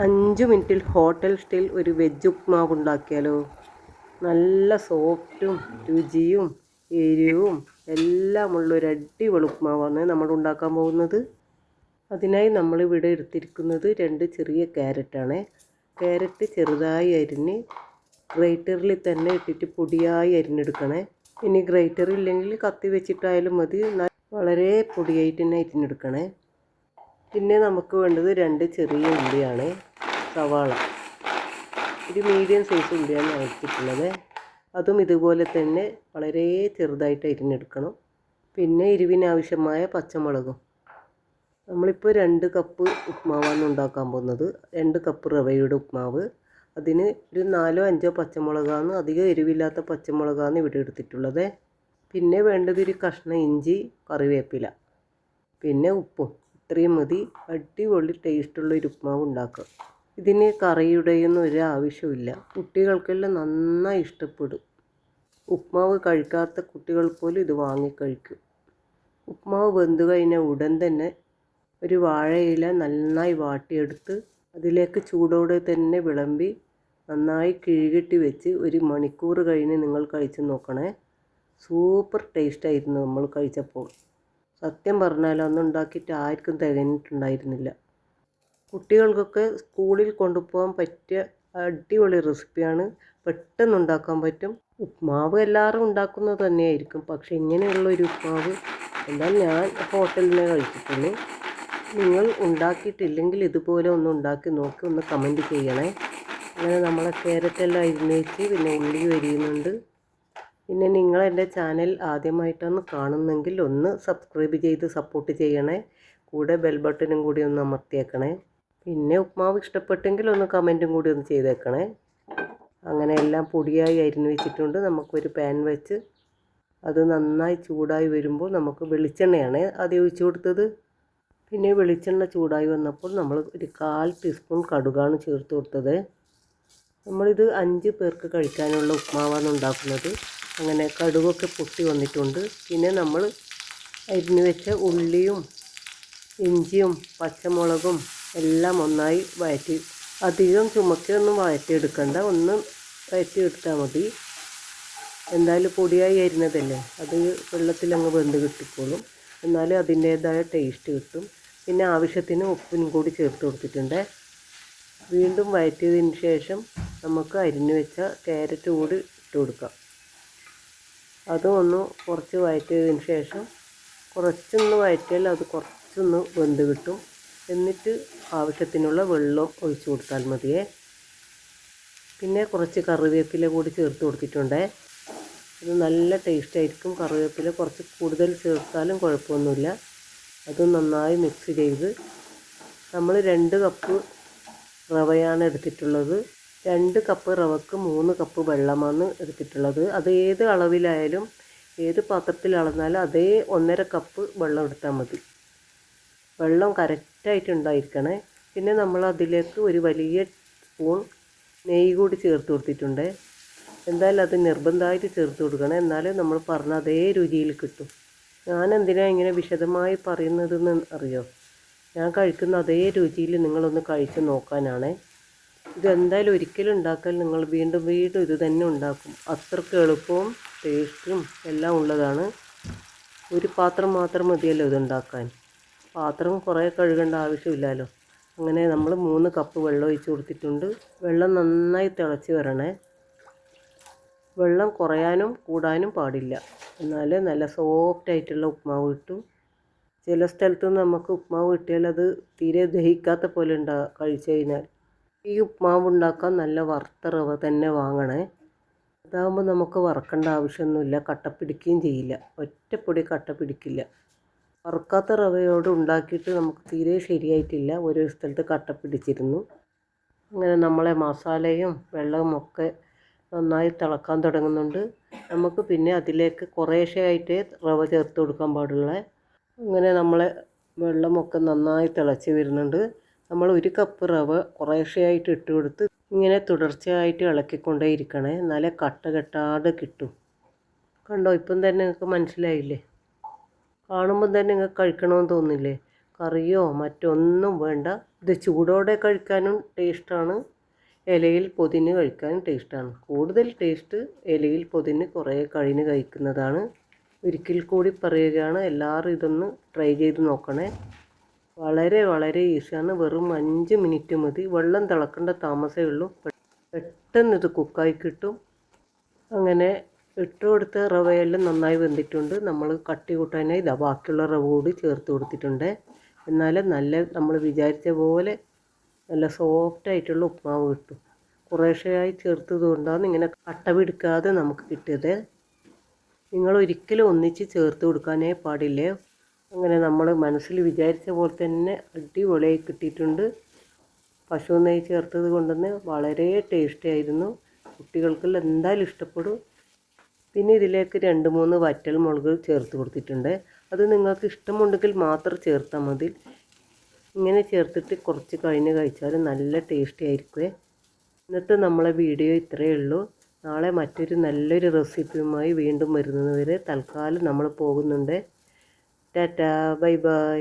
5 മിനിറ്റിൽ hotel style ഒരു veg ഉപ്മാവ് ഉണ്ടാക്കിയാലോ. നല്ല സോഫ്റ്റും രുചിയും എരിവും എല്ലാമുള്ള ഒരു അടിപൊളി ഉപ്മാവാണ് നമ്മൾ ഉണ്ടാക്കാൻ പോകുന്നത്. അതിനായി നമ്മളിവിടെ എടുത്തിരിക്കുന്നത് 2 ചെറിയ ക്യാരറ്റാണ്. ക്യാരറ്റ് ചെറുതായി അരിഞ്ഞ് ഗ്രേറ്ററിൽ തന്നെ ഇട്ടിട്ട് പൊടിയായി അരിഞ്ഞെടുക്കണേ. ഇനി ഗ്രേറ്റർ ഇല്ലെങ്കിൽ കത്തി വെച്ചിട്ടായാലും മതി, വളരെ പൊടിയായിട്ട് തന്നെ അരിഞ്ഞെടുക്കണേ. പിന്നെ നമുക്ക് വേണ്ടത് 2 ചെറിയ ഉള്ളിയാണ്, സവാള. ഒരു മീഡിയം സൈസ് ഉള്ളിയാണ് എടുത്തിട്ടുള്ളത്. അതും ഇതുപോലെ തന്നെ വളരെ ചെറുതായിട്ട് അരിഞ്ഞെടുക്കണം. പിന്നെ എരിവിനാവശ്യമായ പച്ചമുളകും. നമ്മളിപ്പോൾ 2 കപ്പ് ഉപ്മാവാണ് ഉണ്ടാക്കാൻ പോകുന്നത്. 2 കപ്പ് റവയുടെ ഉപ്മാവ്. അതിന് ഒരു 4-5 പച്ചമുളകാണ്, അധികം എരിവില്ലാത്ത പച്ചമുളകാണ് ഇവിടെ എടുത്തിട്ടുള്ളത്. പിന്നെ വേണ്ടത് ഒരു കഷ്ണം ഇഞ്ചി, കറിവേപ്പില, പിന്നെ ഉപ്പും. ഇത്രയും മതി. അടിപൊളി ടേസ്റ്റുള്ള ഒരു ഉപ്മാവ് ഉണ്ടാക്കുക. ഇതിന് കറിയുടെയൊന്നും ഒരു ആവശ്യമില്ല. കുട്ടികൾക്കെല്ലാം നന്നായി ഇഷ്ടപ്പെടും. ഉപ്മാവ് കഴിക്കാത്ത കുട്ടികൾ പോലും ഇത് വാങ്ങിക്കഴിക്കും. ഉപ്മാവ് വെന്ത് കഴിഞ്ഞ ഉടൻ തന്നെ ഒരു വാഴയില നന്നായി വാട്ടിയെടുത്ത് അതിലേക്ക് ചൂടോടെ തന്നെ വിളമ്പി നന്നായി കിഴുകിട്ടി വെച്ച് 1 മണിക്കൂർ കഴിഞ്ഞ് നിങ്ങൾ കഴിച്ച് നോക്കണേ. സൂപ്പർ ടേസ്റ്റായിരുന്നു നമ്മൾ കഴിച്ചപ്പോൾ. സത്യം പറഞ്ഞാൽ അന്ന് ഉണ്ടാക്കിയിട്ട് ആർക്കും തികഞ്ഞിട്ടുണ്ടായിരുന്നില്ല. കുട്ടികൾക്കൊക്കെ സ്കൂളിൽ കൊണ്ടുപോകാൻ പറ്റിയ അടിപൊളി റെസിപ്പിയാണ്. പെട്ടെന്ന് ഉണ്ടാക്കാൻ പറ്റും. ഉപ്മാവ് എല്ലാവരും ഉണ്ടാക്കുന്നത് തന്നെയായിരിക്കും, പക്ഷേ ഇങ്ങനെയുള്ള ഒരു ഉപ്മാവ് എന്നാൽ ഞാൻ ഹോട്ടലിൽ നിന്ന് കഴിച്ചിട്ടുള്ളൂ. നിങ്ങൾ ഉണ്ടാക്കിയിട്ടില്ലെങ്കിൽ ഇതുപോലെ ഒന്ന് ഉണ്ടാക്കി നോക്കി ഒന്ന് കമൻറ്റ് ചെയ്യണേ. അങ്ങനെ നമ്മളെ ക്യാരറ്റെല്ലാം അരിഞ്ഞ് വെച്ച് പിന്നെ ഉള്ളി അരിയുന്നുണ്ട്. പിന്നെ നിങ്ങൾ എൻ്റെ ചാനൽ ആദ്യമായിട്ടാണ് കാണുന്നെങ്കിൽ ഒന്ന് സബ്സ്ക്രൈബ് ചെയ്ത് സപ്പോർട്ട് ചെയ്യണേ. കൂടെ ബെൽ ബട്ടണും കൂടി ഒന്ന് അമർത്തിയേക്കണേ. പിന്നെ ഉപ്മാവ് ഇഷ്ടപ്പെട്ടെങ്കിൽ ഒന്ന് കമൻറ്റും കൂടി ഒന്ന് ചെയ്തേക്കണേ. അങ്ങനെ എല്ലാം പൊടിയായി അരിഞ്ഞ് വെച്ചിട്ടുണ്ട്. നമുക്കൊരു പാൻ വെച്ച് അത് നന്നായി ചൂടായി വരുമ്പോൾ നമുക്ക് വെളിച്ചെണ്ണയാണ് ആദ്യം ഒഴിച്ചു കൊടുത്തത്. പിന്നെ വെളിച്ചെണ്ണ ചൂടായി വന്നപ്പോൾ നമ്മൾ ഒരു 1/4 ടീസ്പൂൺ കടുകാണ് ചേർത്ത് കൊടുത്തത്. നമ്മളിത് 5 പേർക്ക് കഴിക്കാനുള്ള ഉപ്മാവാണ് ഉണ്ടാക്കുന്നത്. അങ്ങനെ കടുകൊക്കെ പൊട്ടി വന്നിട്ടുണ്ട്. പിന്നെ നമ്മൾ അരിഞ്ഞു വെച്ച ഉള്ളിയും ഇഞ്ചിയും പച്ചമുളകും എല്ലാം ഒന്നായി വഴറ്റി, അധികം ചുമക്കൊന്നും വഴറ്റിയെടുക്കണ്ട, ഒന്ന് വഴറ്റിയെടുത്താൽ മതി. എന്തായാലും പൊടിയായി അരിഞ്ഞതല്ലേ, അത് വെള്ളത്തിലങ്ങ് വെന്ത് കിട്ടിക്കോളും. എന്നാലും അതിൻ്റേതായ ടേസ്റ്റ് കിട്ടും. പിന്നെ ആവശ്യത്തിന് ഉപ്പും കൂടി ചേർത്ത് കൊടുത്തിട്ടുണ്ട്. വീണ്ടും വഴറ്റിയതിന് ശേഷം നമുക്ക് അരിഞ്ഞു വെച്ച ക്യാരറ്റ് കൂടി ഇട്ട് കൊടുക്കാം. അതും ഒന്ന് കുറച്ച് വഴറ്റിയതിന് ശേഷം കുറച്ചൊന്ന് വഴറ്റിയാൽ അത് കുറച്ചൊന്ന് വെന്ത് കിട്ടും. എന്നിട്ട് ആവശ്യത്തിനുള്ള വെള്ളം ഒഴിച്ച് കൊടുത്താൽ മതിയേ. പിന്നെ കുറച്ച് കറിവേപ്പില കൂടി ചേർത്ത് കൊടുത്തിട്ടുണ്ട്. ഇത് നല്ല ടേസ്റ്റായിരിക്കും. കറിവേപ്പില കുറച്ച് കൂടുതൽ ചേർത്താലും കുഴപ്പമൊന്നുമില്ല. അത് നന്നായി മിക്സ് ചെയ്ത് നമ്മൾ 2 കപ്പ് റവയാണ് എടുത്തിട്ടുള്ളത്. 2 കപ്പ് റവക്ക് 3 കപ്പ് വെള്ളമാണ് എടുത്തിട്ടുള്ളത്. അത് ഏത് അളവിലായാലും ഏത് പാത്രത്തിൽ അളന്നാലും അതേ 1.5 കപ്പ് വെള്ളം എടുത്താൽ മതി. വെള്ളം കറക്റ്റായിട്ടുണ്ടായിരിക്കണേ. പിന്നെ നമ്മൾ അതിലേക്ക് ഒരു വലിയ സ്പൂൺ നെയ്യ് കൂടി ചേർത്ത് കൊടുത്തിട്ടുണ്ട്. എന്തായാലും അത് നിർബന്ധമായിട്ട് ചേർത്ത് കൊടുക്കണം, എന്നാലും നമ്മൾ പറഞ്ഞ അതേ രുചിയിൽ കിട്ടും. ഞാൻ എന്തിനാണ് ഇങ്ങനെ വിശദമായി പറയുന്നതെന്ന് അറിയോ? ഞാൻ കഴിക്കുന്ന അതേ രുചിയിൽ നിങ്ങളൊന്ന് കഴിച്ച് നോക്കാനാണ്. ഇതെന്തായാലും ഒരിക്കലും ഉണ്ടാക്കാൻ നിങ്ങൾ വീണ്ടും വീണ്ടും ഇത് തന്നെ ഉണ്ടാക്കും. അത്രയ്ക്ക് എളുപ്പവും ടേസ്റ്റും എല്ലാം ഉള്ളതാണ്. ഒരു പാത്രം മാത്രം മതിയല്ലോ ഇതുണ്ടാക്കാൻ. പാത്രം കുറേ കഴുകേണ്ട ആവശ്യമില്ലല്ലോ. അങ്ങനെ നമ്മൾ 3 കപ്പ് വെള്ളം ഒഴിച്ച് കൊടുത്തിട്ടുണ്ട്. വെള്ളം നന്നായി തിളച്ച് വരണേ. വെള്ളം കുറയാനും കൂടാനും പാടില്ല, എന്നാലേ നല്ല സോഫ്റ്റായിട്ടുള്ള ഉപ്മാവ് കിട്ടും. ചില സ്ഥലത്ത് നമുക്ക് ഉപ്മാവ് കിട്ടിയാൽ അത് തീരെ ദഹിക്കാത്ത പോലെ കഴിച്ചു കഴിഞ്ഞാൽ. ഈ ഉപ്മാവ് ഉണ്ടാക്കാൻ നല്ല വറുത്ത റവ തന്നെ വാങ്ങണേ. അതാകുമ്പോൾ നമുക്ക് വറക്കേണ്ട ആവശ്യമൊന്നുമില്ല, കട്ട പിടിക്കുകയും ചെയ്യില്ല. ഒറ്റപ്പൊടി കട്ട പിടിക്കില്ല. വറുക്കാത്ത റവയോട് ഉണ്ടാക്കിയിട്ട് നമുക്ക് തീരെ ശരിയായിട്ടില്ല. ഓരോ സ്ഥലത്ത് കട്ട പിടിച്ചിരുന്നു. അങ്ങനെ നമ്മളെ മസാലയും വെള്ളവും ഒക്കെ നന്നായി തിളക്കാൻ തുടങ്ങുന്നുണ്ട്. നമുക്ക് പിന്നെ അതിലേക്ക് കുറേശ്ശെയായിട്ട് റവ ചേർത്ത് കൊടുക്കാൻ പാടുള്ള. അങ്ങനെ നമ്മളെ വെള്ളമൊക്കെ നന്നായി തിളച്ച് വരുന്നുണ്ട്. നമ്മൾ 1 കപ്പ് റവ കുറേശ്ശെയായിട്ട് ഇട്ട് കൊടുത്ത് ഇങ്ങനെ തുടർച്ചയായിട്ട് ഇളക്കിക്കൊണ്ടേ ഇരിക്കണേ, എന്നാലേ കട്ട കെട്ടാതെ കിട്ടും. കണ്ടോ, ഇപ്പം തന്നെ നിങ്ങൾക്ക് മനസ്സിലായില്ലേ? കാണുമ്പം തന്നെ നിങ്ങൾക്ക് കഴിക്കണമെന്ന് തോന്നില്ലേ? കറിയോ മറ്റൊന്നും വേണ്ട, ഇത് ചൂടോടെ കഴിക്കാനും ടേസ്റ്റാണ്, ഇലയിൽ പൊതിഞ്ഞ് കഴിക്കാനും ടേസ്റ്റാണ്. കൂടുതൽ ടേസ്റ്റ് ഇലയിൽ പൊതിഞ്ഞ് കുറേ കഴിഞ്ഞ് കഴിക്കുന്നതാണ്. ഒരിക്കൽ കൂടി പറയുകയാണ്, എല്ലാവരും ഇതൊന്ന് ട്രൈ ചെയ്ത് നോക്കണേ. വളരെ വളരെ ഈസിയാണ്. വെറും 5 മിനിറ്റ് മതി. വെള്ളം തിളക്കേണ്ട താമസമേ ഉള്ളൂ. പെട്ടെന്ന് ഇത് കുക്കായി കിട്ടും. അങ്ങനെ ഇട്ട് കൊടുത്ത റവയെല്ലാം നന്നായി വെന്തിട്ടുണ്ട്. നമ്മൾ കട്ടി കൂട്ടാനായി ഇതാ ബാക്കിയുള്ള റവ കൂടി ചേർത്ത് കൊടുത്തിട്ടുണ്ട്. എന്നാലും നമ്മൾ വിചാരിച്ച പോലെ നല്ല സോഫ്റ്റായിട്ടുള്ള ഉപ്മാവ് കിട്ടും. കുറേശ്ശെയായി ചേർത്തത് കൊണ്ടാണ് ഇങ്ങനെ കട്ട പിടിക്കാതെ നമുക്ക് കിട്ടിയത്. നിങ്ങൾ ഒരിക്കലും ഒന്നിച്ച് ചേർത്ത് കൊടുക്കാനേ പാടില്ലേ. അങ്ങനെ നമ്മൾ മനസ്സിൽ വിചാരിച്ച പോലെ തന്നെ അടിപൊളിയായി കിട്ടിയിട്ടുണ്ട്. പശു നെയ്യ് ചേർത്തത് കൊണ്ടുതന്നെ വളരെ ടേസ്റ്റി ആയിരുന്നു. കുട്ടികൾക്കെല്ലാം എന്തായാലും ഇഷ്ടപ്പെടും. പിന്നെ ഇതിലേക്ക് 2-3 വറ്റൽ മുളക് ചേർത്ത് കൊടുത്തിട്ടുണ്ട്. അത് നിങ്ങൾക്ക് ഇഷ്ടമുണ്ടെങ്കിൽ മാത്രം ചേർത്താൽ മതി. ഇങ്ങനെ ചേർത്തിട്ട് കുറച്ച് കഴിഞ്ഞ് കഴിച്ചാൽ നല്ല ടേസ്റ്റി ആയിരിക്കുമേ. ഇന്നത്തെ നമ്മളെ വീഡിയോ ഇത്രയേ ഉള്ളൂ. നാളെ മറ്റൊരു നല്ലൊരു റെസിപ്പിയുമായി വീണ്ടും വരുന്നത് വരെ തൽക്കാലം നമ്മൾ പോകുന്നുണ്ട്. Tata, bye bye.